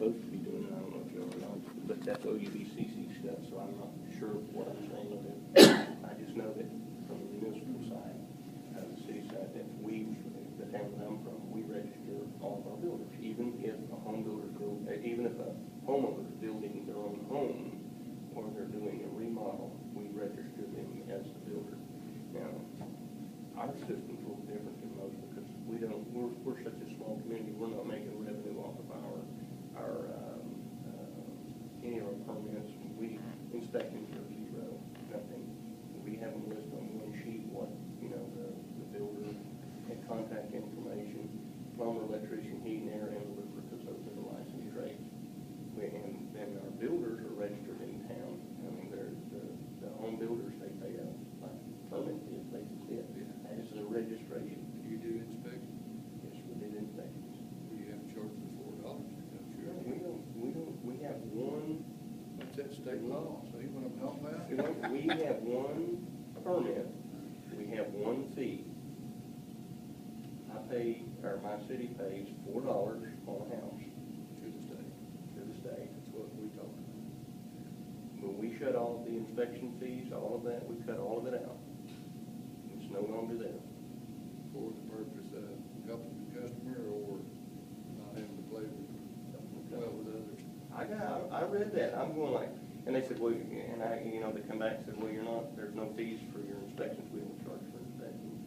supposed to be doing it, I don't know if you ever know, but that's OUBCC stuff, so I'm not sure what I'm saying with it. I just know that from the municipal side, the city side, that the town that I'm from, we register all of our builders, even if a home builder, even if a homeowner is building their own home, or they're doing a remodel, we register them as the builder. Now, our system's a little different than most because we're such a small community, we're not making revenue off of any of our permits. We inspections are zero, nothing. We have them listed on one sheet, what, the builder and contact information, plumber, electrician, heat and air, and delivery, because those are the licensed trades. And then our builders are registered in town. I mean, they're the home builders, they pay a permit fee if they can fit. That is the registration. You do inspection? Yes, we did inspections. You have to charge them $4, No, we have one, What's that state law? See what I'm talking about? we have one permit, we have one fee. My city pays $4 on a house To the state. to the state. That's what we talked about. When we shut all the inspection fees, all of that, we cut all of it out. It's no longer there. For the purpose of helping the customer or not having to play with others. I read that, I'm going like, and they said, well, and they come back and said, well, there's no fees for your inspections, we don't charge for inspections.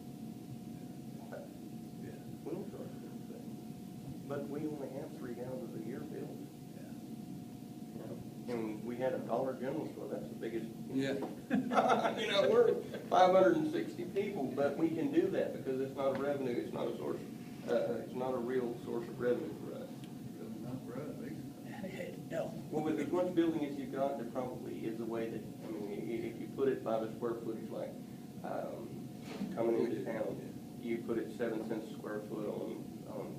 Yeah. We don't charge for inspections. But we only have 3 houses a year built. Yeah. And we had a Dollar General store, that's the biggest. Yeah. We're 560 people, but we can do that because it's not a revenue, it's not a source, it's not a real source of revenue for us. Really not for us either. No. Well, with as much building as you've got, there probably is a way that, if you put it by the square footage, like, coming into town, you put it 7 cents a square foot on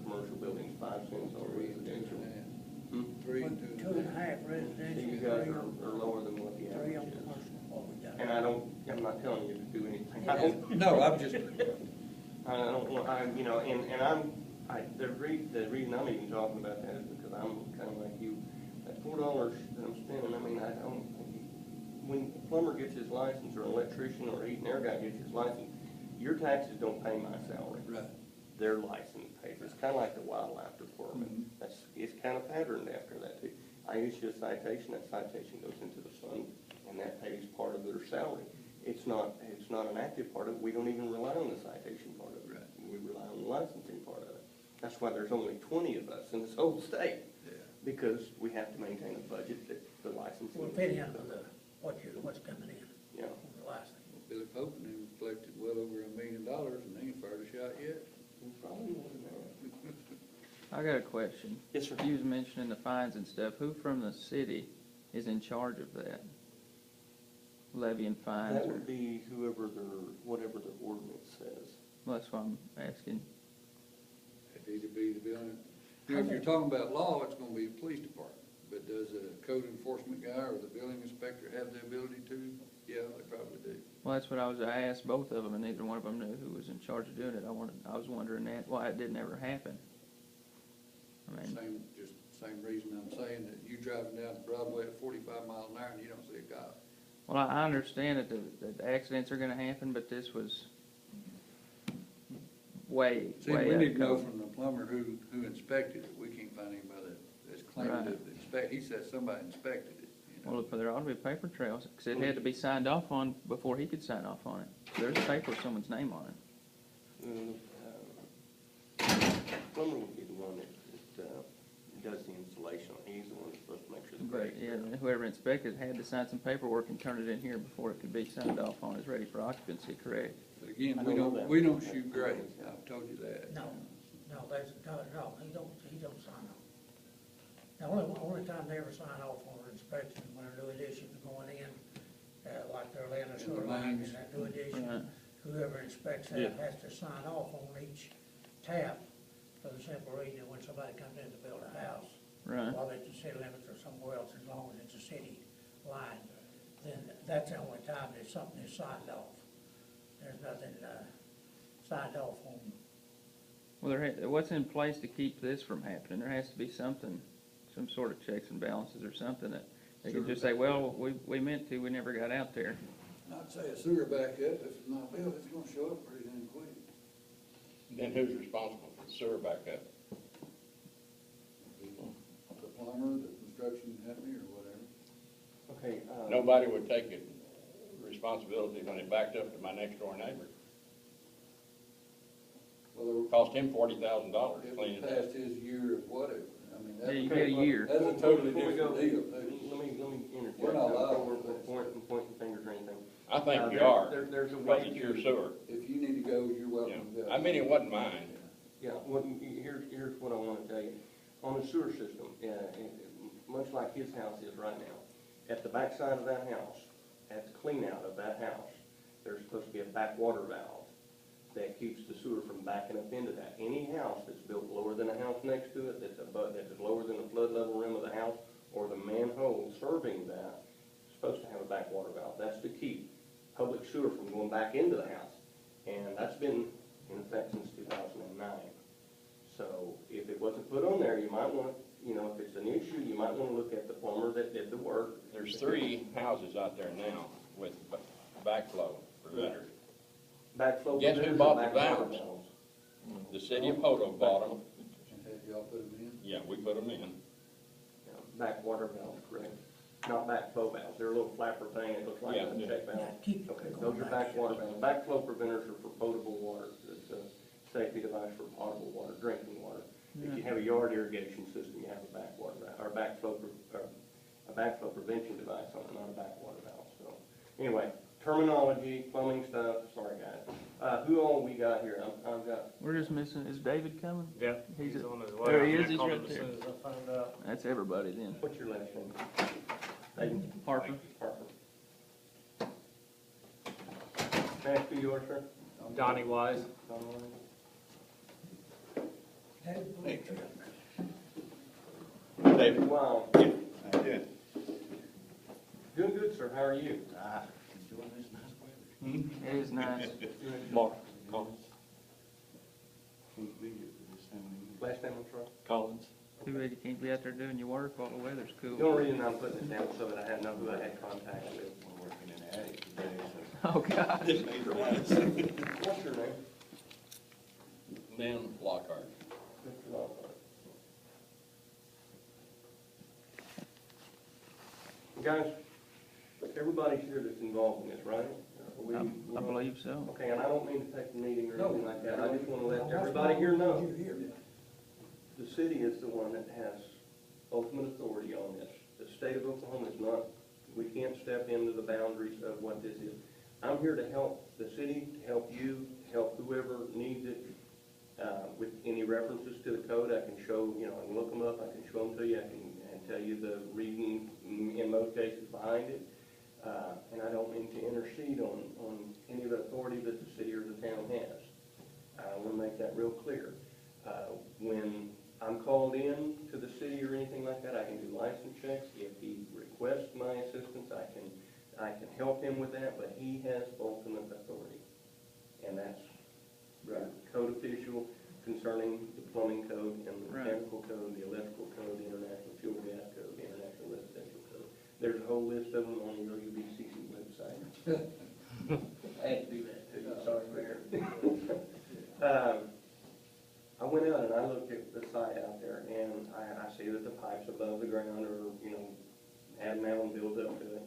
commercial buildings, 5 cents on residential. 3 and 2.5. 2.5 So residential. you guys are lower than what the 3 on average is. commercial, what we got. And I'm not telling you to do anything. I don't, No, I'm just, I don't want, the reason I'm even talking about that is because I'm kind of like you. That $4 that I'm spending, when a plumber gets his license, or an electrician, or a heat and air guy gets his license, your taxes don't pay my salary. right. Their license pays. It's kind of like the wildlife department. It's kind of patterned after that too. I issue a citation, that citation goes into the fund, and that pays part of their salary. It's not an active part of it. We don't even rely on the citation part of it. Right. We rely on the licensing part of it. That's why there's only 20 of us in this whole state, Yeah. because we have to maintain a budget that the licensing. Well, depending on what's coming in. Yeah. On the license. Billy Pope and them collected well over $1 million and they ain't fired a shot yet. Probably more than that. I got a question. Yes, sir. You was mentioning the fines and stuff. Who from the city is in charge of that? Levying fines? That or- would be whatever their ordinance says. Well, that's what I'm asking. It'd either be the building, if you're talking about law, it's gonna be the police department. But does a code enforcement guy or the building inspector have the ability to? Yeah, they probably do. Well, that's what I asked both of them, and neither one of them knew who was in charge of doing it. I was wondering why it didn't ever happen. I mean, Same reason I'm saying that you driving down Broadway at 45 miles an hour and you don't see a cop. well, I understand that the accidents are gonna happen, but this was way See, way we out need to know of code. from the plumber who inspected it. We can't find anybody that's claiming Right. to inspect. He said somebody inspected it. Well, there ought to be paper trails, because it had to be signed off on before he could sign off on it. There's a paper with someone's name on it. Plumber would be the one that does the installation. He's the one that's supposed to make sure the But, breaks. yeah, whoever inspected it had to sign some paperwork and turn it in here before it could be signed off on as ready for occupancy, correct? But again, I we don't know that. don't shoot grades. I've told you that. No, he don't sign off. The only time they ever sign off on an inspection is when a new addition is going in, like they're laying a sewer line and that new Right. addition, whoever inspects that has to sign off on each tap for the simple reason that when somebody comes in to build a house, Right. while it's the city limits or somewhere else, as long as it's a city line, then that's the only time that something is signed off. There's nothing, signed off on. Well, what's in place to keep this from happening? There has to be something some sort of checks and balances or something that they could just say, well, we meant to, we never got out there. I'd say a sewer backup, if it's not built, it's gonna show up pretty damn quick. Then who's responsible for the sewer backup? The plumber, the construction company, or whatever. Okay. Nobody would take it responsibility when it backed up to my next door neighbor. Well, Cost him $40,000 to it clean it was up. past his year of whatever. I mean, Yeah, you that's, get a year. that's a totally Before we different go, deal, Let too. me interject. We're not allowed. Before we're pointing fingers or anything. I think you There- are, there's a because way it's your to- sewer. If you need to go, you're Yeah. welcome to go. I mean, it wasn't mine. Yeah, well, here's what I want to tell you. On the sewer system, much like his house is right now, at the backside of that house, at the clean out of that house, there's supposed to be a backwater valve that keeps the sewer from backing up into that. Any house that's built lower than the house next to it, that's lower than the flood level rim of the house, or the manhole serving that, is supposed to have a backwater valve. That's to keep public sewer from going back into the house. And that's been in effect since 2009. So if it wasn't put on there, you might want, if it's an issue, you might want to look at the plumber that did the work. There's 3 houses out there now with backflow preventers. Backflow. Guess who preventers bought and the backwater valves? The city of Poto bought them. And had y'all put them in? Yeah, we put them in. Yeah, Backwater valves, correct. Not backflow valves. They're a little flapper thing. It looks like Yeah. a check valve. Yeah, keep Okay, going those are back. backwater valves. Backflow preventers are for potable water. It's a safety device for potable water, drinking water. If you have a yard irrigation system, you have a backwater valve, or a backflow prevention device on it, not a backwater valve. So, anyway, terminology, plumbing stuff, sorry guys. Who all we got here? I've got, We're just missing, is David coming? Yeah, He's he's a- on his way. there he is, I he's called right him there. As soon as I found out. That's everybody then. what's your last name? Hayden Harper? Harper. May I ask who you are, sir? Donnie Wise. Don Wise? David. Wow. Yeah. Doing good, sir. How are you? Enjoying this nice weather. It is nice. Mark. Last name, I'm sorry. Collins. Too bad you can't be out there doing your work while the weather's The cool. only reason I'm putting this down so that I know who I had contact with. We're working in the attic today, Oh, God. What's your name? so. Lynn Lockhart. Mr. Lockhart. Guys, everybody's here that's involved in this, right? I believe so. Okay, and I don't mean to take the meeting or No. anything like that. I just want to let That's why everybody here we know. want you here. The city is the one that has ultimate authority on this. The state of Oklahoma is not, we can't step into the boundaries of what this is. I'm here to help the city, to help you, to help whoever needs it. With any references to the code, I can show, I can look them up, I can show them to you, I can tell you the reason in most cases behind it. And I don't mean to intercede on any of the authority that the city or the town has. I want to make that real clear. When I'm called in to the city or anything like that, I can do license checks. If he requests my assistance, I can help him with that, but he has ultimate authority. And that's the code official concerning the plumbing code and the Right. mechanical code, the electrical code, the international fuel gas code, the international residential code. There's a whole list of them on the OUBCC website. I had to do that too, sorry, Mayor. I went out and I looked at the site out there, and I see that the pipes above the ground are, had mound built up to it.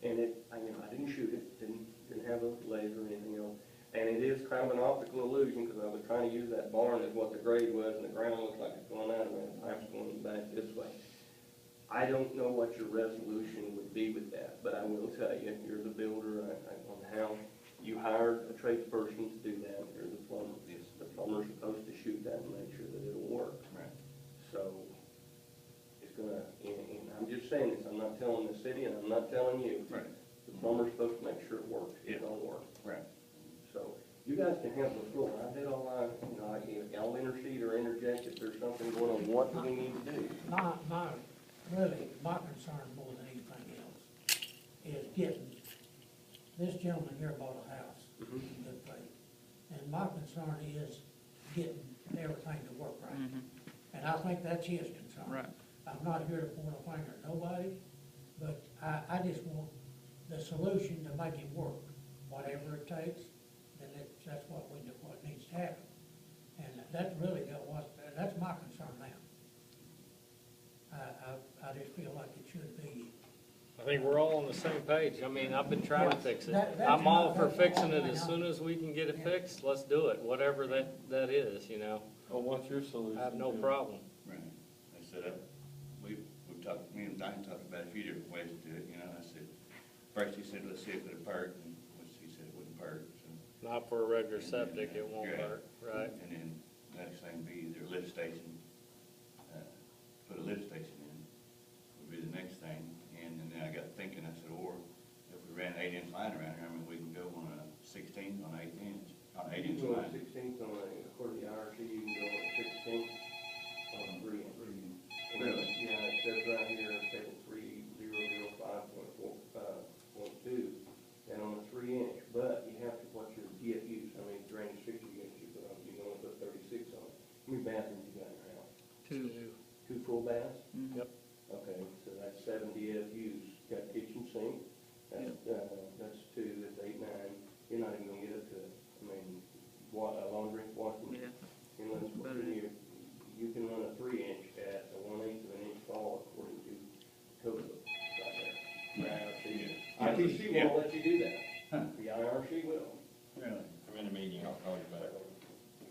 And I didn't shoot it, didn't have a laser or anything else. And it is kind of an optical illusion, because I was trying to use that barn as what the grade was, and the ground looks like it's going out, and the pipe's going back this way. I don't know what your resolution would be with that, but I will tell you, you're the builder on the house. You hired a tradesperson to do that, you're the plumber. The plumber's supposed to shoot that and make sure that it'll work. Right. So, it's gonna, and I'm just saying this, I'm not telling the city, and I'm not telling you. Right. The plumber's supposed to make sure it works, it don't work. Right. So, you guys can have the floor, I did all I'll intercede or interject if there's something going on, what do we need to do? My concern more than anything else is getting, this gentleman here bought a house in good faith. And my concern is getting everything to work right. Mhm. And I think that's his concern. Right. I'm not here to point a finger at nobody, but I just want the solution to make it work. Whatever it takes, then that's what needs to happen. And that's really that's my concern now. I just feel like it should be. I think we're all on the same page. I mean, I've been trying to fix it. That's I'm all for not- fixing it that's as not- soon as we can get it fixed, let's do it, whatever that is, you know. Well, what's your solution? I have no to it? problem. Right. I said, we've talked, me and Diane talked about a few different ways to do it, you know, I said, first he said, let's see if it'll perk, and he said it wouldn't perk, so. Not for a regular septic, it won't Yeah. hurt, right? And then next thing be either a lift station, put a lift station in, would be the next thing. And then I got thinking, I said, or if we ran 8-inch line around here, I mean, we can go on a 16, on 8-inch, on 8-inch You can go on line. 16th on according to the IRC, you can go on 16th on 3 inch. Really? Yeah, it says right here, table 3005.2, and on a 3 inch, but you have to, what's your DFUs, how many drainage fixture units you put on, you can only put 36 on it. How many bathrooms you got in your house? 2. 2 full baths? Yep. Okay, so that's 7 DFUs, got kitchen sink, that's 2, that's 8, 9, you're not even gonna get up to, I mean, laundry, washing. Yeah. Inland, About it. you can run a 3 inch at a 1/8 of an inch fall according to code book right there. ITC Yeah. won't let you do that. Huh. The IRC will. Really? I'm in a meeting, I'll call you back.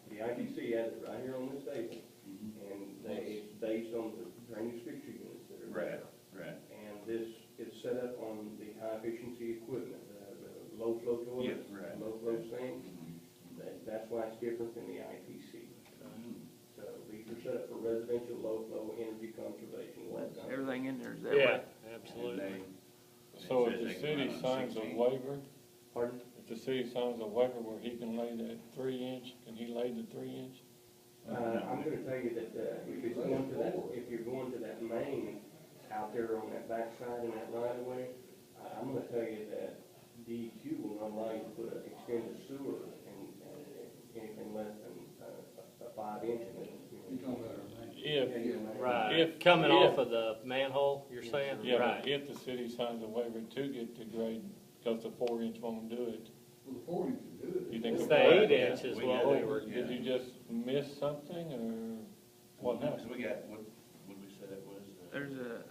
The ITC has it right here on this table, Mm-hmm. and it's based on the drainage fixture units that are Right, there. right. And this is set up on the high efficiency equipment, the low flow toilets, Yeah, right. low flow sinks. Mhm. That's why it's different than the ITC. Mhm. So these are set up for residential low flow energy conservation. Everything in there is that Yeah, way. absolutely. And So it if says the they can city run on signs a 16. waiver, Pardon? if the city signs a waiver where he can lay that 3 inch, can he lay the 3 inch? I'm gonna tell you that, if it's going to that, if you're going to that main out there on that backside in that right of way, I'm gonna tell you that DEQ will not allow you to put an extended sewer and anything less than a 5 inch in it. You talking about our main? If, Right, If- coming if- off of the manhole, you're saying? yeah, Right. but if the city signs a waiver to get to grade, because the 4 inch won't do it, Well, the 4 inch can do it. you think? It's it the will? 8 inch is what we were, Did you just miss something, or what So happened? we got, what did we say that was?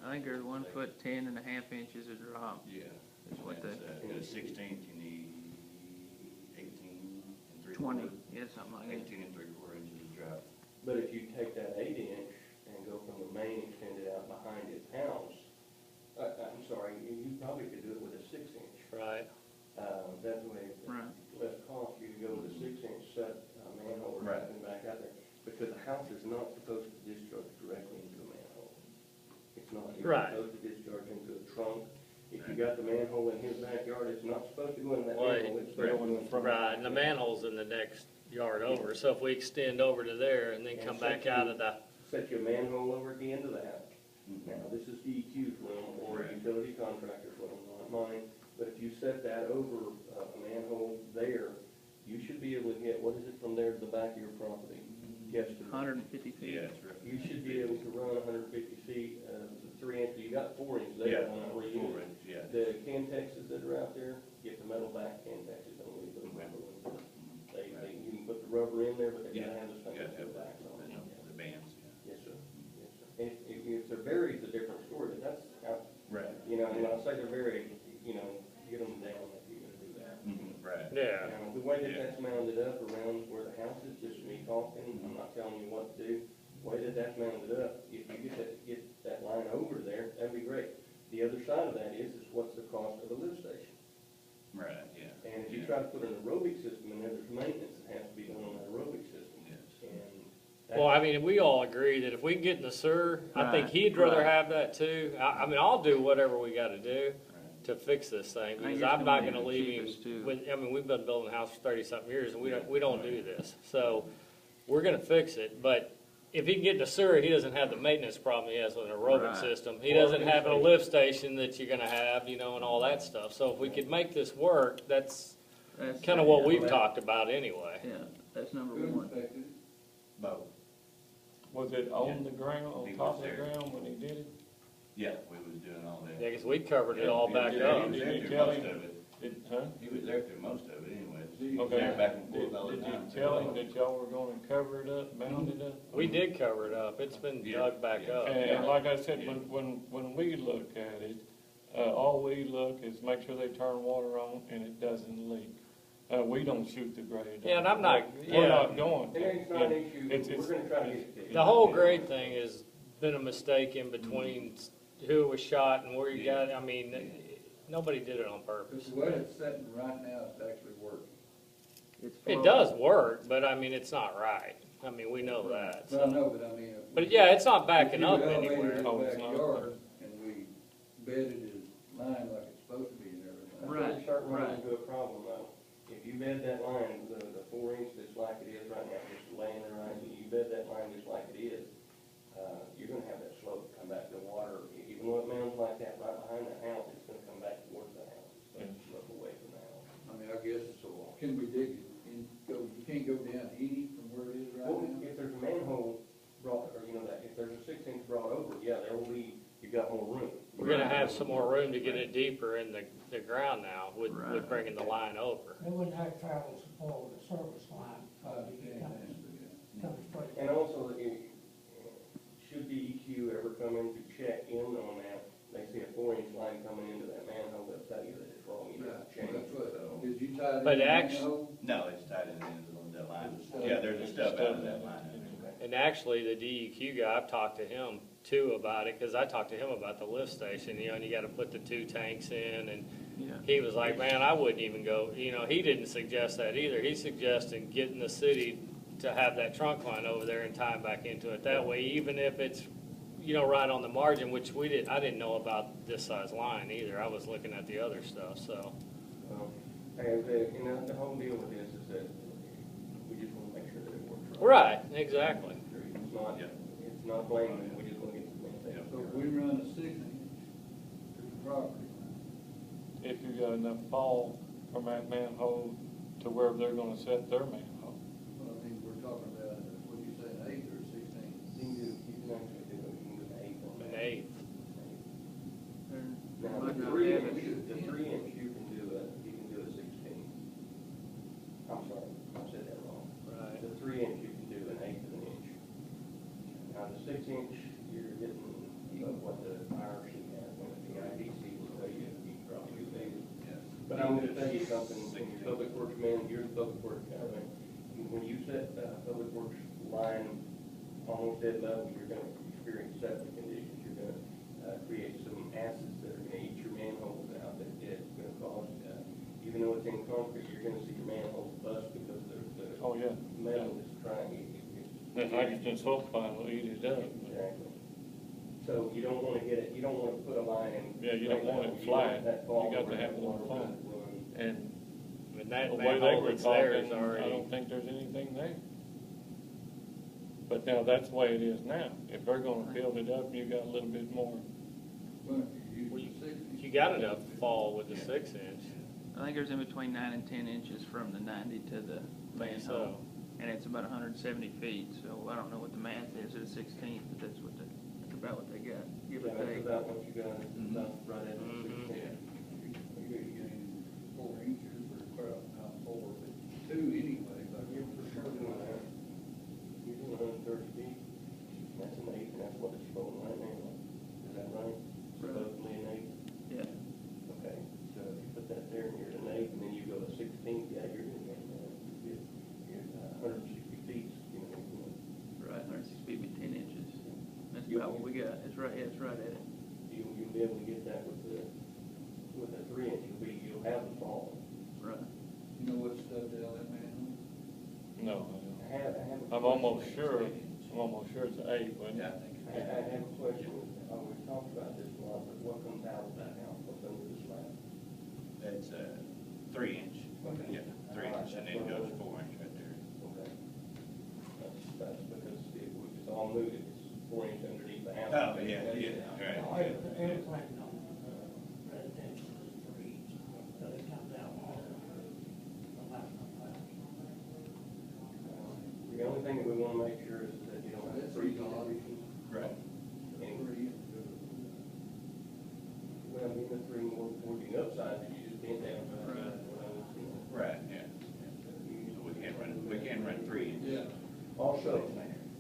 I think there's 1 foot 10.5 inches of drop. Yeah. Is what That's, they- in a 16th, you need 18 and 3/4. 20, yeah, something like that. 18 and 3/4 inches of drop. But if you take that 8 inch and go from the main extended out behind his house, I'm sorry, you probably could do it with a 6 inch. right. That way, Right. less cost, you can go with a 6 inch set manhole or Right. something back out there. Because the house is not supposed to discharge directly into a manhole. It's not. It's Right. supposed to discharge into a trunk. If you got the manhole in his backyard, it's not supposed to go in that Well, manhole. It's supposed to go in the front. Right, and the manhole's in the next yard over, so if we extend over to there and then come back out of the, Set your manhole over at the end of the house. Mhm. Now, this is DEQ's room or a utility contractor's room, not mine, but if you set that over a manhole there, you should be able to get, what is it from there to the back of your property? Yes, 150 feet. Yeah, it's rough. you should be able to run 150 feet, 3 inch, you got 4 inch there. Yeah, where you- 4 inch, yeah. The Cantexes that are out there, get the metal back Cantexes, don't leave the rubber ones. You can put the rubber in there, but they gotta Yeah, have the you thing gotta with have the back on it. the bands, yeah. Yes, sir. Yes, sir. If they're buried, it's a different story, but that's how, Right. you know, and I'll say they're buried, you know, get them down if you're gonna do that. Right. yeah. Now, the way that Yeah. that's mounted up around where the house is, just me talking, I'm not telling you what to do. The way that that's mounted up, if you get that line over there, that'd be great. The other side of that is what's the cost of the lift station? Right, yeah. And if you Yeah. try to put an aerobic system in there, there's maintenance that has to be done on that aerobic system. Yes. And Well, I mean, we all agree that if we can get in the sewer, I think Right, he'd rather right. have that too. I mean, I'll do whatever we gotta do to fix this thing, I think because it's I'm gonna not be gonna the leave cheapest, too. him, I mean, we've been building a house for 30-something years, and we don't do this. So, we're gonna fix it, but if he can get in the sewer, he doesn't have the maintenance problem he has with an aerobic Right. system. He doesn't have a lift station that you're gonna have, you know, and all that stuff. So if we could make this work, that's That's kinda what we've Yeah. talked about anyway. Yeah, that's number Who one. inspected it? Both. Was it on the ground, on He was top of the there. ground when he did it? Yeah, we was doing all that. Yeah, 'cause we covered it all back He up. was there Did you through tell most him? of it. Did, huh? He was there through most of it anyways. He was Okay. there back and forth all the Did time. you tell him that y'all were gonna cover it up, mound it up? We did cover it up. It's been Yeah, dug back yeah. up. And like I said, when we look at it, all we look is make sure they turn water on and it doesn't leak. We don't shoot the grade. Yeah, and I'm not, We're yeah, not going And to. it's not an issue, It's- we're gonna try to get it fixed. the whole grade thing has been a mistake in between who was shot and where you got, I mean, nobody did it on purpose. The way it's sitting right now, it's actually working. It's It flowing. does work, but I mean, it's not right. I mean, we know that. But I know, but I mean. But yeah, it's not if backing you up elevated anywhere. his Oh, it's not. backyard and we bedded his line like it's supposed to be and everything. Right. We're starting to run into a problem though. If you bed that line, the 4 inch that's like it is right now, just laying there right, you bed that line just like it is, you're gonna have that slope come back to water. Even though it mounds like that right behind the house, it's gonna come back towards the house, instead of slope away from the house. I mean, I guess, so can we dig it and go, you can't go down any from where it is right Well, now? if there's a manhole brought, or you know, that, if there's a 6 inch brought over, yeah, there will be, you got more room. We're gonna have some more room to get it deeper in the ground now with Right. bringing the line over. They wouldn't have travel support with the service line, I because it understand comes, that, comes straight. And also, should DEQ ever come in to check in on that, they see a 4 inch line coming into that manhole, they'll tell you that it's wrong, you yeah. have to change That's it, what, so. did you tie it in? But the actu- manhole? No, it's tied in that line. Yeah, there's a stub out of that line. And actually, the DEQ guy, I've talked to him too about it, cause I talked to him about the lift station, you know, and you gotta put the 2 tanks in, and Yeah. he was like, man, I wouldn't even go, you know, he didn't suggest that either. He suggested getting the city to have that trunk line over there and tying back into it. That way, even if it's, you know, right on the margin, which I didn't know about this size line either. I was looking at the other stuff, so. And the whole deal with this is that we just wanna make sure that it works right. Right, exactly. It's not blaming, we just wanna get the thing taken So care if of. we run a 6 inch to the property line, If you got enough fall from that manhole to where they're gonna set their manhole. well, I think we're talking about, what you say, an 8 or 16? You can actually do it, you can do an 8 on An that. 8. Now, Might the not 3 have inch, it. the 3 inch, you can do a 16. I'm sorry, I said that wrong. Right. The 3 inch, you can do an 1/8 of an inch. Now, the 6 inch, you're getting what the IRC has, and the IDC will tell you, you probably do bigger. But I'm gonna tell you something, when you're public works man, you're the public works guy, man. When you set, public works line almost dead level, you're gonna experience septic conditions, you're gonna, create some acids that are gonna eat your manholes out, that it's gonna cause, even though it's in concrete, you're gonna see your manholes bust because the Oh, yeah. metal is trying, That hydrogen sulfide will eat it up. Exactly. So you don't wanna get it, you don't wanna put a line in. Yeah, you don't want it flat. You got to have it on flat. And And that the way they manhole were that's there is talking, I already, don't think there's anything there. But now, that's the way it is now. If they're gonna build it up, you got a little bit more. Well, if you use the 6 inch. you got enough fall with the 6 inch. I think there's in between 9 and 10 inches from the 90 to the manhole. So, And it's about 170 feet, so I don't know what the math is at a 16th, but that's about what they got, give or Yeah, that's take. about what you got, about right at Mhm. 16. You're getting 4 inches or, well, not 4, but 2 anyway, but You're doing that. You're doing 130 feet. That's an 8, and that's what it's flowing right now. Is that right? Supposedly an 8. Yeah, Okay, so if you put that there and you're at an 8, and then you go to 16, yeah, you're gonna get, 160 feet, you know. right, 160 feet be 10 inches. That's about what we got, it's right, yeah, it's right at it. You'll be able to get that with the 3 inch, you'll have the fall. Right. you know what stuff out that manhole? No, I have a I'm almost sure it's an 8, wasn't Yeah, I it? think. I have a question, we've talked about this a lot, but what comes out of that house, what's under the slab? That's 3 inch. Okay. Yeah, 3 inch, and then it goes 4 inch right there. Okay. That's because it's all moved, it's 4 inch underneath the house. Oh, yeah, right. Everything on, residential is 3 inch, so it comes out all, no matter what. The only thing that we wanna make sure is that you don't have That's 3 all in the three more toward the upside, that you just bent down. Right, yeah. So we can run 3 inch. Yeah. Also,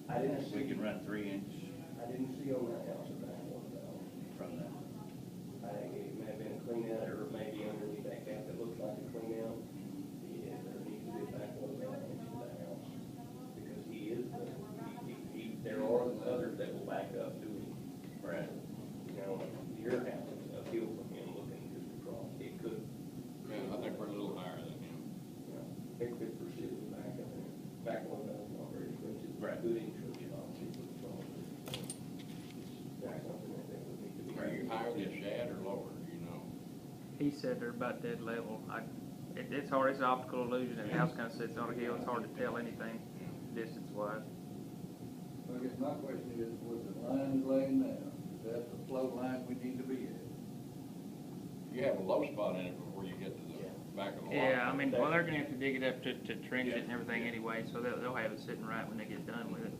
I didn't We see, can run 3 inch I didn't see on that house a backflow valve. from the, I think it may have been a clean out, or maybe underneath that gap that looks like a clean out. Yeah, there needs to be a backflow valve into that house, because he is, there are others that will back up to him. right. You know, your house is uphill from him looking just across, it could, Yeah, I think we're a little higher than him. you know, it could proceed with back up there. Backflow valve is not very expensive. Right. Good insurance policy, but it's all, that's something that would need to be. Are you higher than Shad or lower, you know? He said they're about dead level. It's hard, it's an optical illusion. The house kind of sits on a hill. It's hard to tell anything distance wise. I guess my question is, was the line laying now, is that the flow line we need to be at? You have a low spot in it before you get to the back of the lot. Yeah, I mean, well, they're gonna have to dig it up to trench it and everything anyway, so they'll have it sitting right when they get done with it.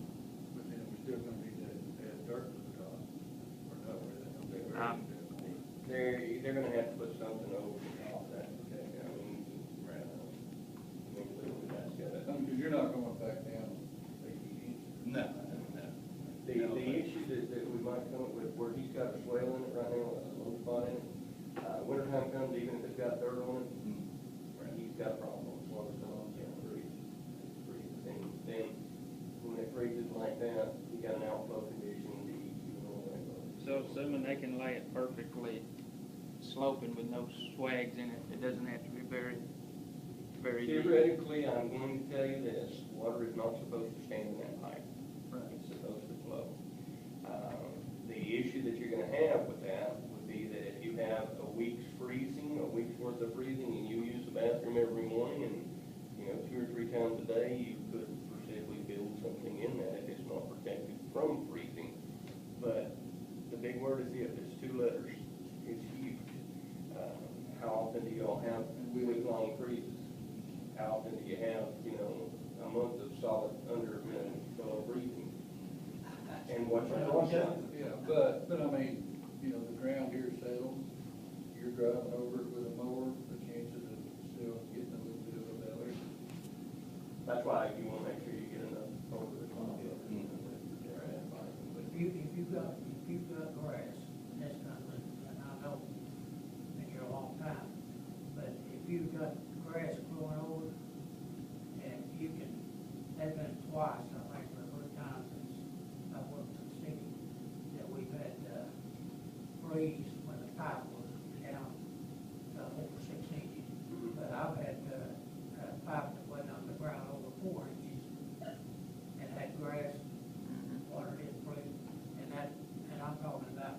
But then we're still gonna need to add dirt to the top, or not with it. They're gonna have to put something over the top of that, okay, I mean, literally that's gotta. Because you're not going back down 80 inches. No, no. The issue that we might come up with, where he's got a swale in it right now, a low spot in it, wintertime comes, even if it's got dirt on it, he's got a problem, as long as the long can't breathe. Then, when it freezes like that, you got an outflow condition, you know, So assuming they can lay it perfectly sloping with no swags in it, it doesn't have to be very deep. theoretically, I'm going to tell you this, water is not supposed to stand in that pipe. It's supposed to flow. The issue that you're gonna have with that would be that if you have a week's freezing, a week's worth of freezing, and you use the bathroom every morning, and, you know, 2 or 3 times a day, you could foreseeably build something in that if it's not protected from freezing. But the big word is if, it's 2 letters, it's huge. How often do y'all have week-long freezes? How often do you have, you know, a month of solid under, below freezing? And what's your process? Yeah, but I mean, you know, the ground here settles, you're driving over it with a mower, the chances of still getting a little bit of a belly. That's why you wanna make sure you get enough over the top. But if you've got grass, and that's not, and I know, been here a long time, but if you've got grass growing over, and you can, there's been twice, I think, or 3 times since I worked in the city, that we've had, freeze when the pipe was down, over 6 inches. But I've had, a pipe that went underground over 4 inches, and had grass, water didn't freeze, and I'm talking about,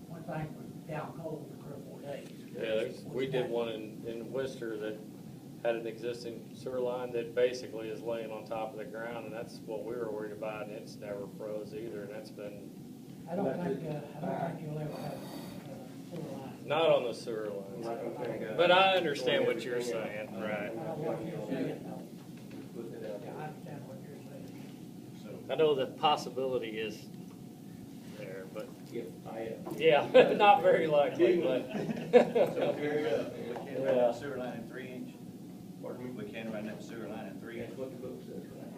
one thing was down cold for 3 or 4 days. Yeah, we did one in Worcester that had an existing sewer line that basically is laying on top of the ground, and that's what we were worried about, and it's never froze either, and that's been, I don't think you'll ever have a sewer line. not on the sewer lines. But I understand what you're saying, I right? know what you're saying, yeah, I understand what you're saying. I know the possibility is there, but, Yeah, yeah, not very likely, but. So clear up, we can run Yeah. that sewer line in 3 inch, Pardon me? we can run that sewer line in 3 inch. That's what the book says right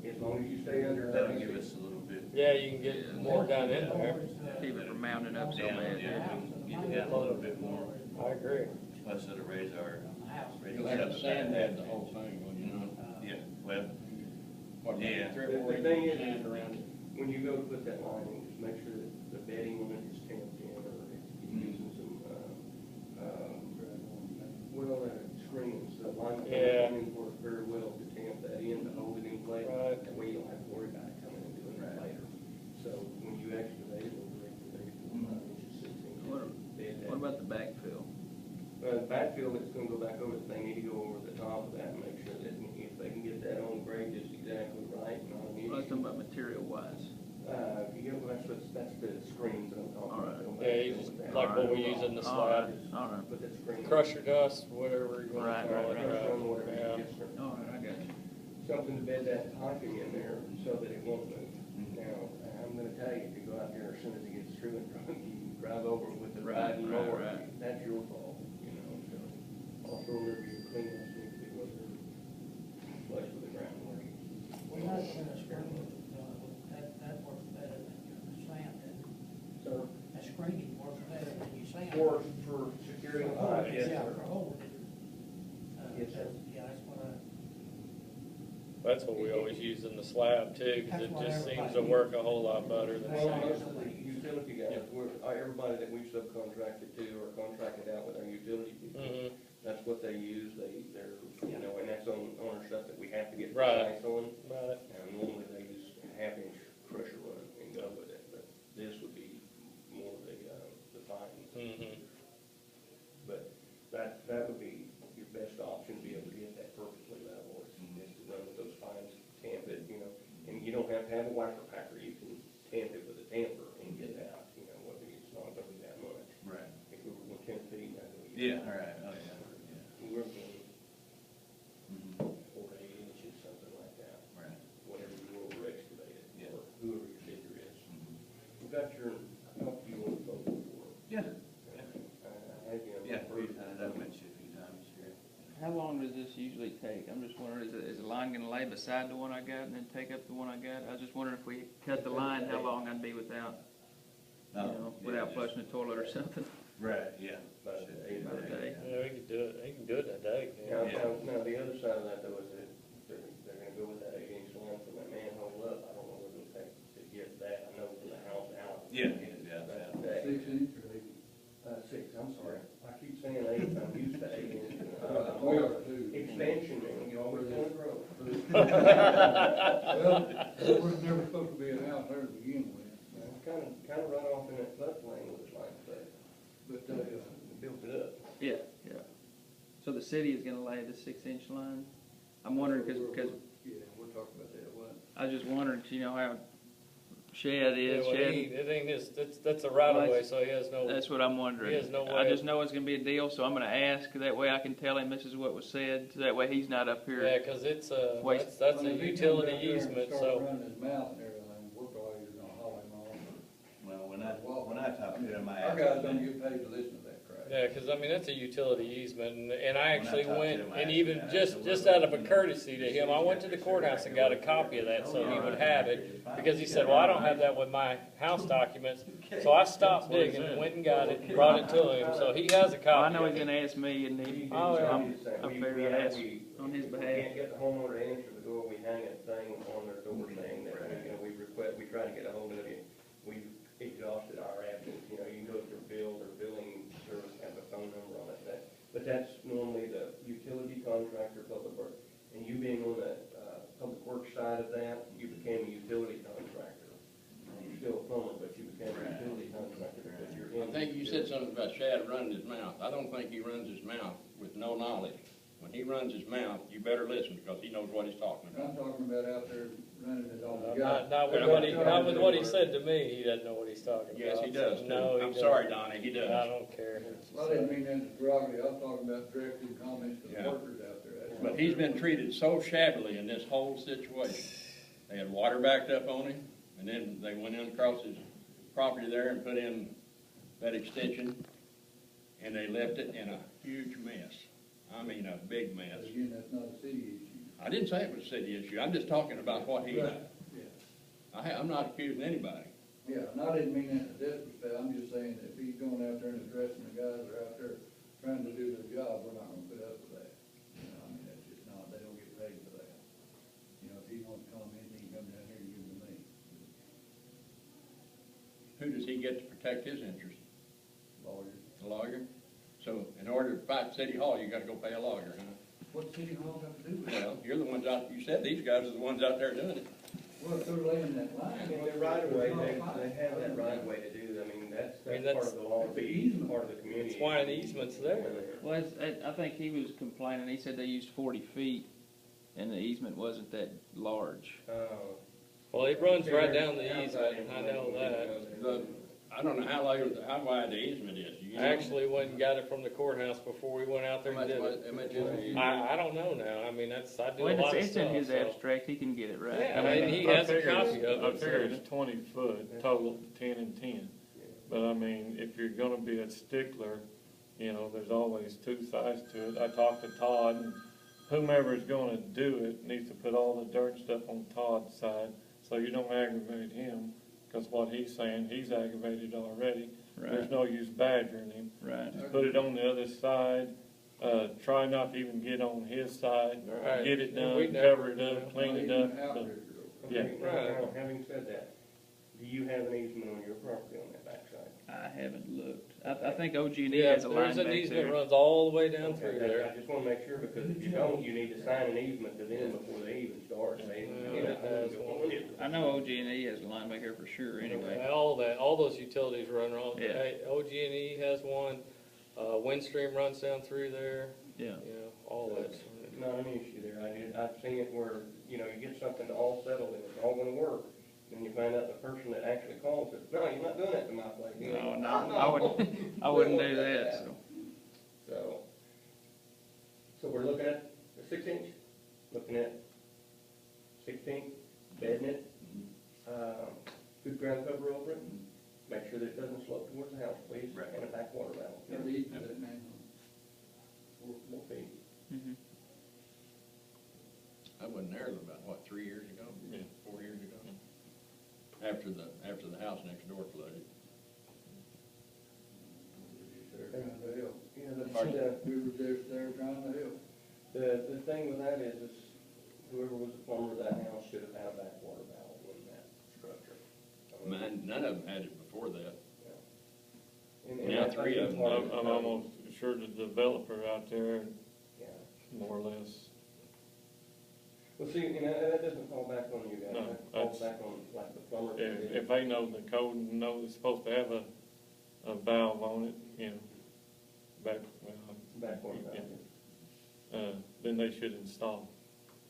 here. As long as you stay under. That'll give us a little bit Yeah, you can get more done in there. Keep it from mounting up so down, bad. yeah, we can get down a little bit more, I agree. plus it'll raise our, raise You'll the have to septic. sandbag the whole thing, when you know. Yeah, well, What, Yeah. 3 or 4 The thing inches is, sand around it? when you go to put that line in, just make sure that the bedding on it is tamped in, or if you're using some, screens, the line. Yeah. Works very well to tamp that in, to hold it in place. Right. That way you don't have to worry about it coming and doing it later. So when you excavate it, it'll break the base 4 or 5 inches, 6 inches. What about the backfill? The backfill, it's gonna go back over, they need to go over the top of that and make sure that if they can get that on grade just exactly right, not an Well, I'm issue. talking about material wise. If you get, that's the screens that I'm talking All about. right. Go Yeah, back you to just, that. like what we use in the slab, All right. Put that screen. crusher dust, whatever you wanna Right, call it, right, Crusher on right? whatever, Yeah. yes, sir. All right, I got you. Something to bed that piping in there so that it won't move. Now, I'm gonna tell you, if you go out there as soon as it gets through and you drive over with the Right, riding right, mower, right. that's your fault, you know, so. Also, remember your cleanouts need to be with the, flush with the groundwork. We know it's a screening, that works better than your sand, and So, that screening works better than your sand. for securing the pipe, yes, Yeah, sir. for holding it. Yes, sir. Yeah, that's what I, That's what we always use in the slab too, cause it That's what just seems to everybody- work a whole lot better than Well, sand. most of the utility guys, everybody that we've subcontracted to or contracted out with our utility people, Mhm. that's what they use, they're, you know, and that's on our stuff that we have to get Right. precise on. Right. And normally they use a half-inch crusher run and go with it, but this would be more the fines. Mhm. But that would be your best option, to be able to get that perfectly level, is to run with those fines, tamp it, you know. And you don't have to have a wiper packer, you can tamp it with a tamper and get it out, you know, it's not gonna be that much. Right. If we were going 10 feet, that's what we. Yeah, all right, oh, yeah, We were going yeah. 4 to 8 inches, something like that, Right. whatever you over excavated, Yeah. or whoever your digger is. Mhm. We got your, I hope you want to vote for it. Yeah. I had you on my Yeah, first. I've met you a few times, sure. How long does this usually take? I'm just wondering, is the line gonna lay beside the one I got and then take up the one I got? I was just wondering if we cut the line, how long I'd be without, you know, without flushing the toilet or something. Right, yeah. About Should eight be. About a day. Yeah, we could do it, you can do it in a day, Now, yeah. now, the other side of that though is that they're gonna go with that 8 inch line from that manhole up. I don't know what it'll take to get that. I know from the house out. Yeah, That's yeah. that. 6 inch or 8 inch? 6, I'm sorry. I keep saying 8, I'm used to 8 inch. We are too. Expansion, man, you always want to grow. Well, there was never supposed to be a house there to begin with, It's kind of run off in that floodplain, looks like, but but, built it up. Yeah, yeah. So the city is gonna lay the 6 inch line? I'm wondering, cause yeah, we'll talk about that, what? I was just wondering, you know, how shed is, Yeah, well, shed. it ain't his, that's a right of way, so he has no, That's what I'm wondering. He has no I way just of- know it's gonna be a deal, so I'm gonna ask, that way I can tell him this is what was said, so that way he's not up here. yeah, cause it's a, Waste- that's I a mean, if he comes utility out there and easement, starts so. running his mouth and everything, we're probably just gonna haul him off. Well, when I talk to him, I Our ask guys him. don't get paid to listen to that crap. Yeah, cause I mean, that's a utility easement, and I actually talked to went, him, I and asked even him, I just, said, just well, out of a you know, courtesy to him, I went to the courthouse and got a copy of that, so he would have it. Because he said, well, I don't have that with my house documents, so I stopped digging, went and got it, and brought it to him, so he has a Well, I copy know of he's it. gonna ask me, and he, Oh, so yeah. I'm figuring I'd ask on his We behalf. can't get the homeowner to answer the door, we hang a thing on their door saying that, you know, we try to get a hold of you. We've exhausted our options, you know, you can go through bill or billing service, have a phone number on it, but that's normally the utility contractor, public work. And you being on the, public works side of that, you became a utility contractor. You're still a plumber, but you became a utility contractor because you're in. I think you said something about Shad running his mouth. I don't think he runs his mouth with no knowledge. When he runs his mouth, you better listen, because he knows what he's talking about. I'm talking about out there running it on the guy. Not with what he said to me, he doesn't know what he's talking about. Yes, he does, too. No, he I'm doesn't. sorry, Donnie, he I does. don't care. Well, I didn't mean that as derogatory, I was talking about directing comments to the Yeah. workers out there. That's But all. he's been treated so shabbily in this whole situation. They had water backed up on him, and then they went in across his property there and put in that extension, and they left it in a huge mess. I mean, a big But mess. again, that's not a city issue. I didn't say it was a city issue, I'm just talking about what he, Right, yeah. I'm not accusing anybody. Yeah, and I didn't mean that in a disrespect, I'm just saying that if he's going out there and addressing the guys that are out there trying to do their job, we're not gonna put up with that. You know, I mean, that's just not, they don't get paid for that. You know, if he wants to comment, he can come down here and give them to me. Who does he get to protect his interests? Lawyer. The lawyer? So in order to fight City Hall, you gotta go pay a lawyer, huh? What's City Hall got to do with it? Well, you're the ones out, you said these guys are the ones out there doing it. Well, if they're laying that line. In the right of way, there's no they fight. have that right of way to do, I mean, that's part that's- of the law, it's an it's easement. part of the community. That's why an easement's there. Well, I think he was complaining, he said they used 40 feet, and the easement wasn't that large. Well, it runs right down the easement, I know that. I don't know how wide the easement is. Do you know? I actually went and got it from the courthouse before we went out there and did it. How much is it? I don't know now, I mean, I do a Well, lot of it's in stuff, his so. abstract, he can get it right. Yeah, I mean, he has a copy of I it, figure so. it's 20 foot, total 10 and 10. but I mean, if you're gonna be a stickler, you know, there's always two sides to it. I talked to Todd, and whomever's gonna do it needs to put all the dirt stuff on Todd's side, so you don't aggravate him, cause what he's saying, he's aggravated already. There's Right, no use badgering him. right. Just put it on the other side, try not to even get on his side, Right. get it We done, never- cover it up, clean it Even up. out so- there. Yeah. Okay, now, having said that, do you have an easement on your property on that backside? I haven't looked. I think OG&E Yeah, has a line there's an back easement there. runs all the way down Okay, through I there. just wanna make sure, because if you don't, you need to sign an easement to them before they even start saying, Yeah, you know, it has before one. it is. I know OG&E has a line back here for sure, anyway. All that, all those utilities run wrong. Yeah. Hey, OG&E has one, Windstream runs down through there, Yeah. you know, all that. Not an issue there, I've seen it where, you know, you get something all settled and it's all gonna work, then you find out the person that actually calls it, no, you're not doing that to my place. You No, know, no, I wouldn't, I wouldn't do that, so. So we're looking at the 6 inch, looking at 16, bedding it, good ground cover over it, make sure that it doesn't slope towards the house, please, Right. and a backwater valve. Yeah, they eat that, man. 4 feet. Mhm. I wasn't there about, what, 3 years ago? Yeah. 4 years ago? After the house next door flooded. They're trying to help. You know, We were just there trying to help. the thing with that is whoever was the plumber of that house should have had a backwater valve in that structure. None of them had it before that. And Yeah, that's 3 of them. part I'm almost sure the developer out there, Yeah. more or less, Well, see, you know, that doesn't fall back on you guys, No, that falls that's- back on like the plumber. if they know the code and know it's supposed to have a valve on it, you know, Backwater yeah, valve, then they should install,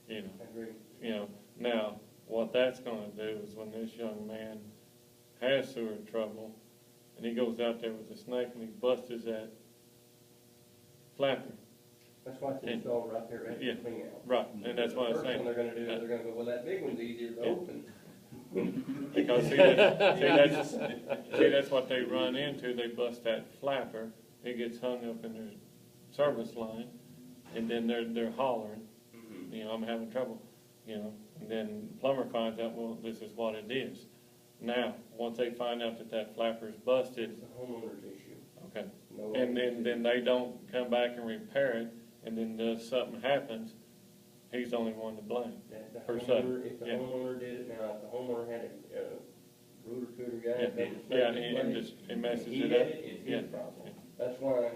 you know. I agree. You know, now, what that's gonna do is when this young man has sewer trouble, and he goes out there with a snake and he busts that flapper, That's why it's And- installed right there at yeah, the clean out. right, and that's what I'm The first saying. thing they're gonna do is they're gonna go, well, that big one's easier to Yeah. open. Because that's what they run into, they bust that flapper, it gets hung up in their service line, and then they're hollering, you know, I'm having trouble, you know, and then the plumber finds out, well, this is what it is. Now, once they find out that flapper's busted, It's the homeowner's issue. okay, No and other then they don't come back and repair it, and then something happens, he's the only one to blame. That the per se, homeowner- If the yeah. homeowner did it, now, if the homeowner had a rooter cooter guy. Yeah, that made a yeah, mistake, and just, it messes He it did up. it, it's Yeah. his problem. That's why,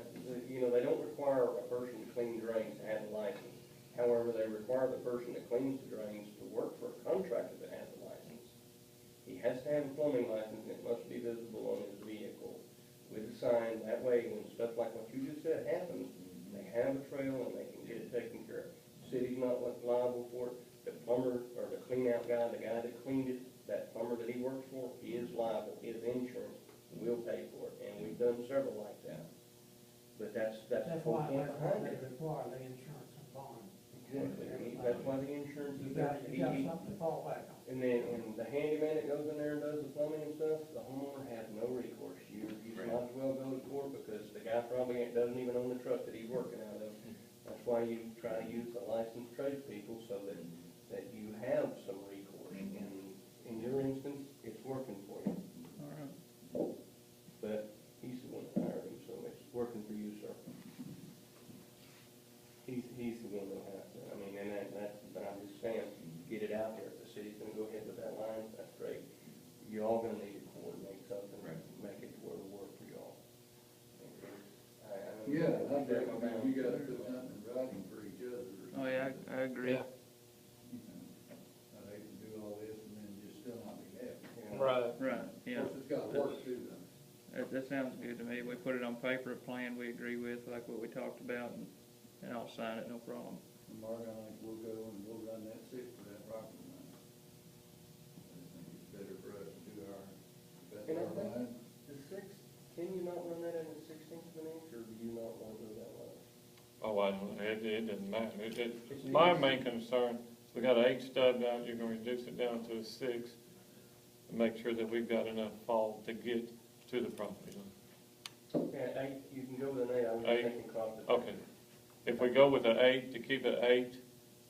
you know, they don't require a person to clean drains to have a license. However, they require the person that cleans the drains to work for a contractor that has a license. He has to have a plumbing license, and it must be visible on his vehicle with a sign. That way, when stuff like what you just said happens, they have a trail and they can get it taken care of. City's not liable for it. The plumber or the clean out guy, the guy that cleaned it, that plumber that he works for, he is liable. His insurance will pay for it, and we've done several like that. But that's the That's whole why, point that's why behind they it. require the insurance and bond. Exactly. That's why the insurance You is there. got, you got something to fall back on. And then, and the handyman that goes in there and does the plumbing and stuff, the homeowner has no recourse. You Right. might as well go to court because the guy probably doesn't even own the truck that he's working out of. That's why you try to use the licensed tradespeople so that you have some recourse. And in your instance, it's working for you. All right. But he's the one that hired him, so it's working for you, sir. He's the one that'll have to, I mean, and but I'm just saying, get it out there. If the city's gonna go ahead with that line, that's great. You're all gonna need to coordinate something, Right. make it where it'll work for y'all. Yeah, I think, I mean, you gotta put something in writing for each other. or Oh, yeah, I agree. Yeah. I'd hate to do all this and then just still not be happy. Right. Right, Of yeah. course, it's gotta work too, though. That sounds good to me. We put it on paper, a plan we agree with, like what we talked about, and I'll sign it, no problem. And Mark, I think we'll go and we'll run that SIP for that property line. I just think it's better for us to do that's And I our think- line. The can you not run that in a 16th of an inch, or do you not want to go that low? Oh, I don't, it doesn't matter. My main concern, we got an 8 stub out, you're gonna reduce it down to a 6, and make sure that we've got enough fall to get to the property line. Yeah, 8, you can go with an 8, I was 8? thinking cost. Okay. If we go with an 8, to keep it 8,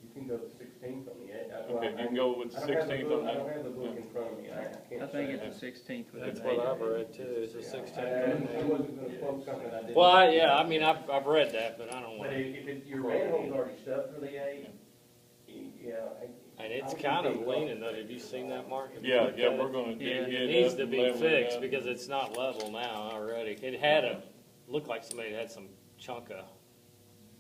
You can go to 16th on the 8. okay, you can go with 16th on I that. don't have the book in front of me, I can't I think say. it's the 16th with That's an what 8. I've read too, is the I 16th. wasn't gonna quote something I didn't. Well, yeah, I mean, I've read that, but I don't But want, if your manhole's already stuck for the 8, yeah. and it's kind of leaning though, have you seen that, Mark? Have you Yeah, looked yeah, at we're it? gonna Yeah, dig It it needs up to and be level it fixed up. because it's not level now already. It had looked like somebody had some chunk of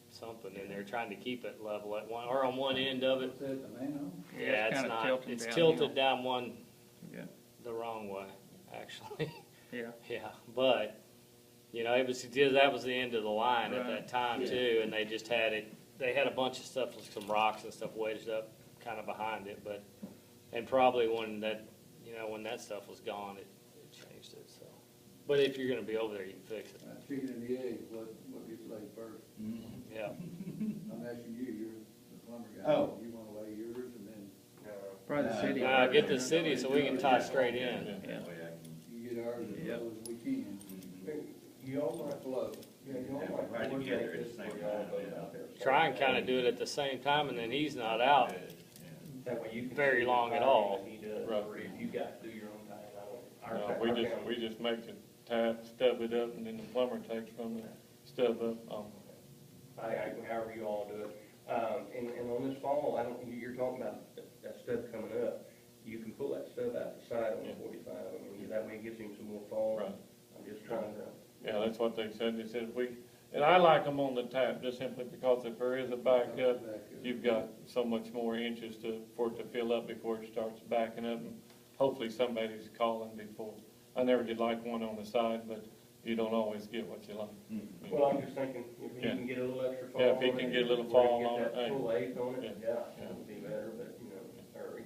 something in there trying to keep it level at one, or on one end of it. What's that, the manhole? Yeah, it's kinda not, tilting it's downhill. tilted down one, Yeah. the wrong way, actually. Yeah. Yeah, but, you know, that was the end of the line at Right. that time too, and they just had it, they had a bunch of stuff, with some rocks and stuff wedged up kind of behind it, but, and probably when that, you know, when that stuff was gone, it changed it, so. But if you're gonna be over there, you can fix it, Chicken and the egg, what gets laid first? yeah. I'm asking you, you're the plumber guy. Oh. You wanna lay yours and then Probably the city. Get the city so we can tie straight in. Yeah. That way I can- you get ours as Yep. low as we can. You all might, Flow. yeah, you all Yeah, might right coordinate together at this the same for y'all time, both yeah. out there. Try and kinda do it at the same time, and then he's not out. Good, yeah. That way you can. very see the long at timing all. that he does, Right. or if you guys do your own time, I don't. No, we just make the tap, stub it up, and then the plumber takes from the stub up. However you all do it. And on this fall, you're talking about that stub coming up, you can pull that stub out the side on the 45, I mean, that way it gives him some more fall. Right. I'm just trying to. Yeah, that's what they said. They said and I like them on the tap just simply because if there is a backup, you've got so much more inches for it to fill up before it starts backing up. And hopefully somebody's calling before. I never did like one on the side, but you don't always get what you like. Well, I'm just thinking, if he Yeah. can get a little extra fall. Yeah, if he on can it, get a little where he fall get on it, that hey. full 8 on it, Yeah. yeah, Yeah. that would be better, but, or if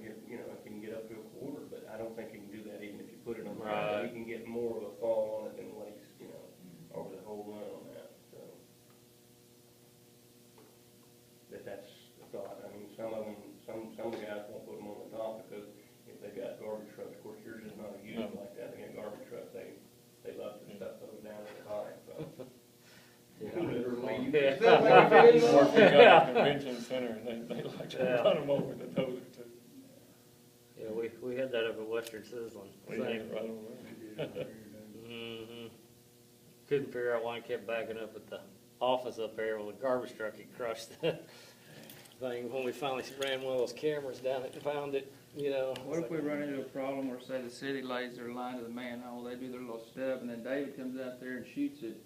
he can get up to a quarter, but I don't think he can do that even if you put it on the Right. side. He can get more of a fall on it than what he's, over the whole run on that, so. But that's the thought, I mean, some of them, some of the guys won't put them on the top because if they've got garbage trucks, of course, yours is not a unit like that, they got garbage trucks, they love to stuff those down at the bottom, so. Literally, you can still make it fit in Or if you there. got a convention center, they like to Yeah. run them over the toilet too. Yeah, we had that up at Western Sizzling. We Same. did it right over there. Mhm. Couldn't figure out why it kept backing up at the office up there with a garbage truck. It crushed the thing. When we finally ran one of those cameras down it and found it, What if we run into a problem where, say, the city lays their line to the manhole, they do their little stub, and then David comes out there and shoots it